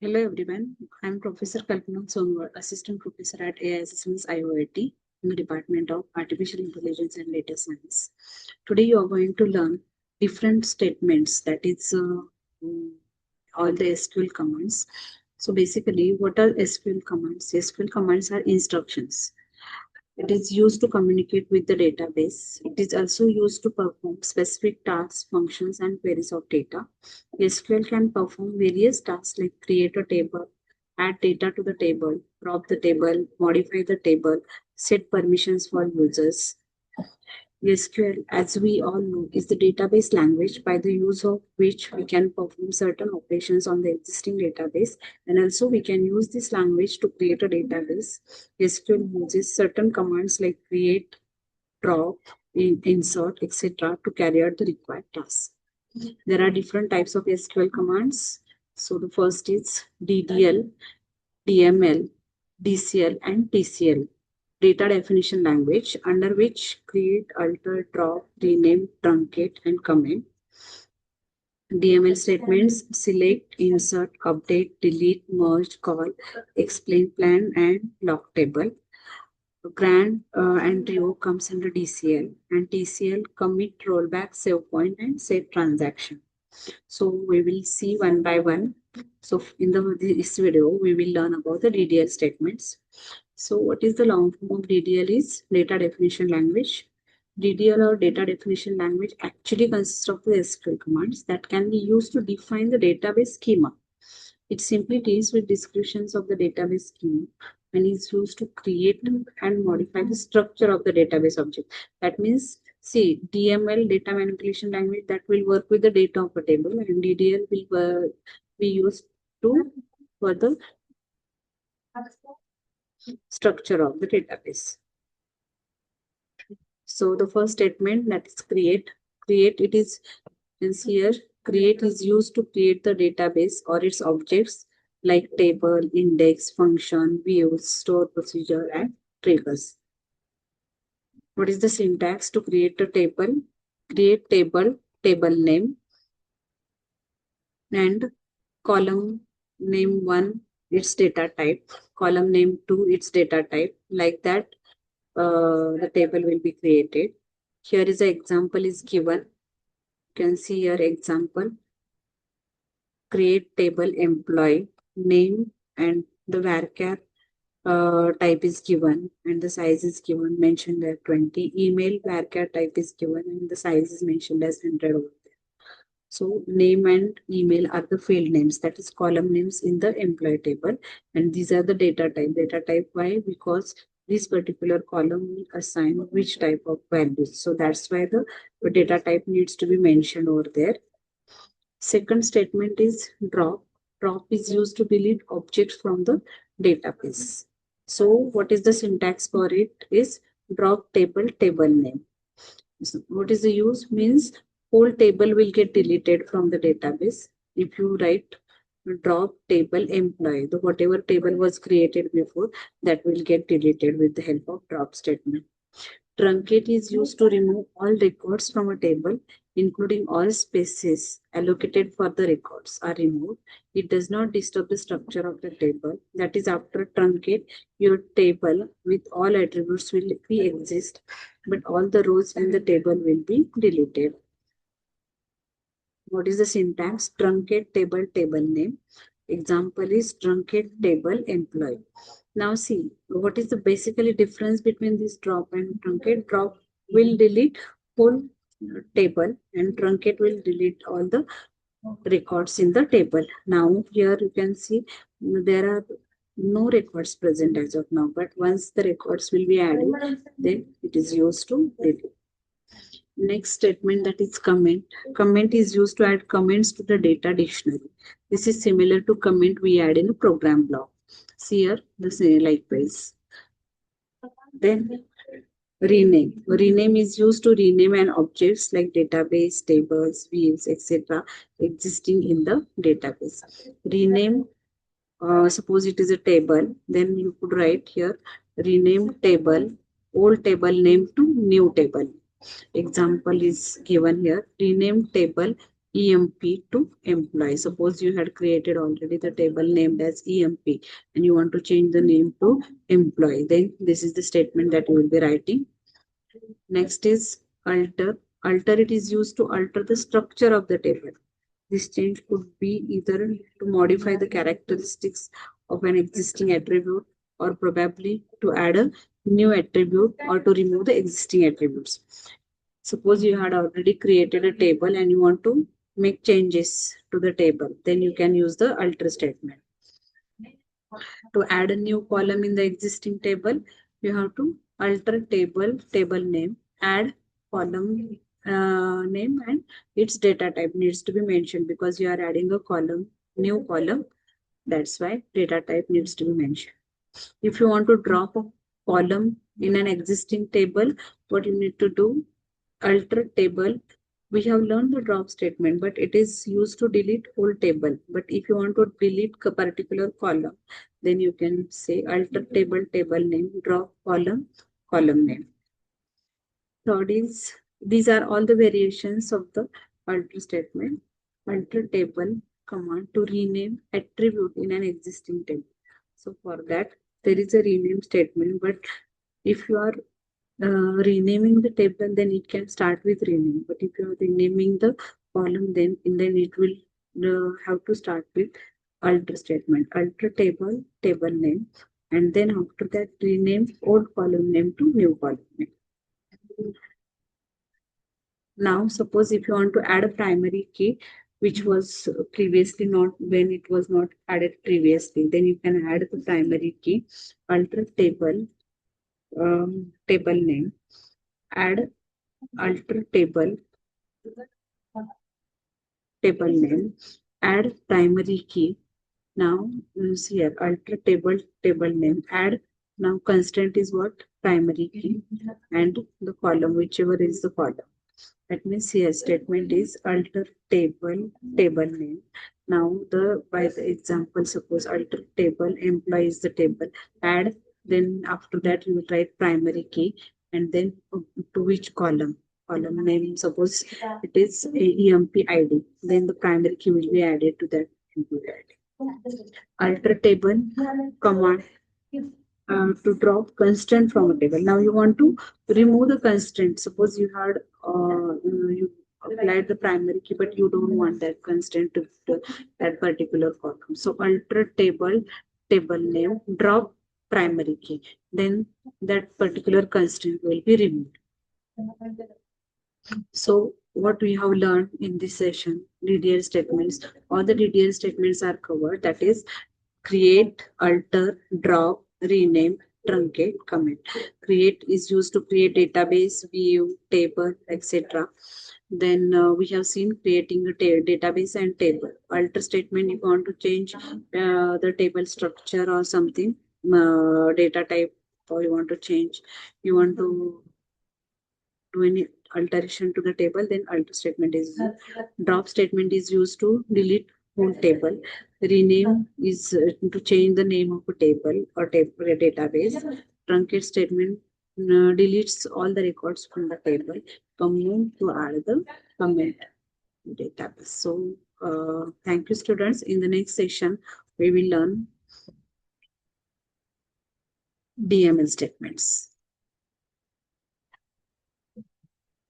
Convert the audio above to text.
Hello everyone, I am Professor Kalpana Sonwar, Assistant Professor at AI Systems IOIT in the Department of Artificial Intelligence and Data Science. Today you are going to learn different statements, that is all the SQL commands. So basically, what are SQL commands? SQL commands are instructions. It is used to communicate with the database. It is also used to perform specific tasks, functions, and queries of data. SQL can perform various tasks like create a table, add data to the table, crop the table, modify the table, set permissions for users. SQL, as we all know, is the database language by the use of which we can perform certain operations on the existing database. And also we can use this language to create a database. SQL uses certain commands like create, drop, insert, etc. to carry out the required tasks. There are different types of SQL commands. So the first is DDL, DML, DCL, and TCL. Data definition language, under which create, alter, drop, rename, truncate, and comment. DML statements select, insert, update, delete, merge, call, explain, plan, and lock table. Grant and Trio comes under DCL, and TCL commit, rollback, save point, and save transaction. So we will see one by one. So in this video, we will learn about the DDL statements. So what is the long form of DDL is data definition language. DDL or data definition language actually consists of the SQL commands that can be used to define the database schema. It simply deals with descriptions of the database schema and is used to create and modify the structure of the database object. That means, see, DML, data manipulation language, that will work with the data of a table, and DDL will be used to for the structure of the database. So the first statement, that is create. Create, it is here. Create is used to create the database or its objects like table, index, function, views, store procedure, and triggers. What is the syntax to create a table? Create table, table name, and column name 1, its data type, column name 2, its data type. Like that, the table will be created. Here is an example is given. You can see here example. Create table employee name, and the varchar type is given and the size is given, mentioned there 20. Email varchar type is given and the size is mentioned as 100 over there. So name and email are the field names, that is column names in the employee table, and these are the data type. Data type, why? Because this particular column will assign which type of values. So that's why the data type needs to be mentioned over there. Second statement is drop. Drop is used to delete objects from the database. So what is the syntax for it is drop table, table name. So what is the use? Means whole table will get deleted from the database. If you write drop table employee, the whatever table was created before, that will get deleted with the help of drop statement. Truncate is used to remove all records from a table, including all spaces allocated for the records are removed. It does not disturb the structure of the table. That is, after truncate, your table with all attributes will be exist, but all the rows in the table will be deleted. What is the syntax? Truncate table, table name. Example is truncate table employee. Now see, what is the basically difference between this drop and truncate? Drop will delete whole table and truncate will delete all the records in the table. Now here you can see there are no records present as of now, but once the records will be added, then it is used to delete. Next statement, that is comment. Comment is used to add comments to the data dictionary. This is similar to comment we add in a program block. See here, the same likewise. Then rename. Rename is used to rename an objects like database, tables, views, etc. existing in the database. Rename, suppose it is a table, then you could write here rename table, old table name to new table. Example is given here. Rename table EMP to employee. Suppose you had created already the table named as EMP and you want to change the name to employee. Then this is the statement that you will be writing. Next is alter. Alter, it is used to alter the structure of the table. This change could be either to modify the characteristics of an existing attribute or probably to add a new attribute or to remove the existing attributes. Suppose you had already created a table and you want to make changes to the table, then you can use the alter statement. To add a new column in the existing table, you have to alter table name, add column name, and its data type needs to be mentioned because you are adding a new column. That's why data type needs to be mentioned. If you want to drop a column in an existing table, what you need to do, alter table. We have learned the drop statement, but it is used to delete whole table. But if you want to delete a particular column, then you can say alter table name, drop column name. Third is, these are all the variations of the alter statement. Alter table command to rename attribute in an existing table. So for that, there is a rename statement, but if you are renaming the table, then it can start with rename. But if you are renaming the column, then it will have to start with alter statement. Alter table name, and then after that rename old column name to new column name. Now, suppose if you want to add a primary key, which was previously not, when it was not added previously, then you can add the primary key, alter table name, add alter table name, add primary key. Now, see here, alter table name, add. Now, constant is what? Primary key, and the column, whichever is the column. That means here statement is alter table name. Now by the example, suppose alter table implies the table, add, then after that you will write primary key, and then to which column name, suppose it is EMP ID, then the primary key will be added to that EMP ID. Alter table command to drop constraint from a table. Now you want to remove the constraint. Suppose you had you applied the primary key, but you don't want that constraint to that particular column. So alter table name, drop primary key. Then that particular constraint will be removed. So what we have learned in this session, DDL statements, all the DDL statements are covered. That is create, alter, drop, rename, truncate, commit. Create is used to create database, view, table, etc. Then we have seen creating a database and table. Alter statement, if you want to change the table structure or something, data type, or you want to change, you want to do any alteration to the table, then alter statement is used. Drop statement is used to delete whole table. Rename is to change the name of a table or a database. Truncate statement deletes all the records from the table. Commute to add the comment database. So thank you, students. In the next session, we will learn DML statements.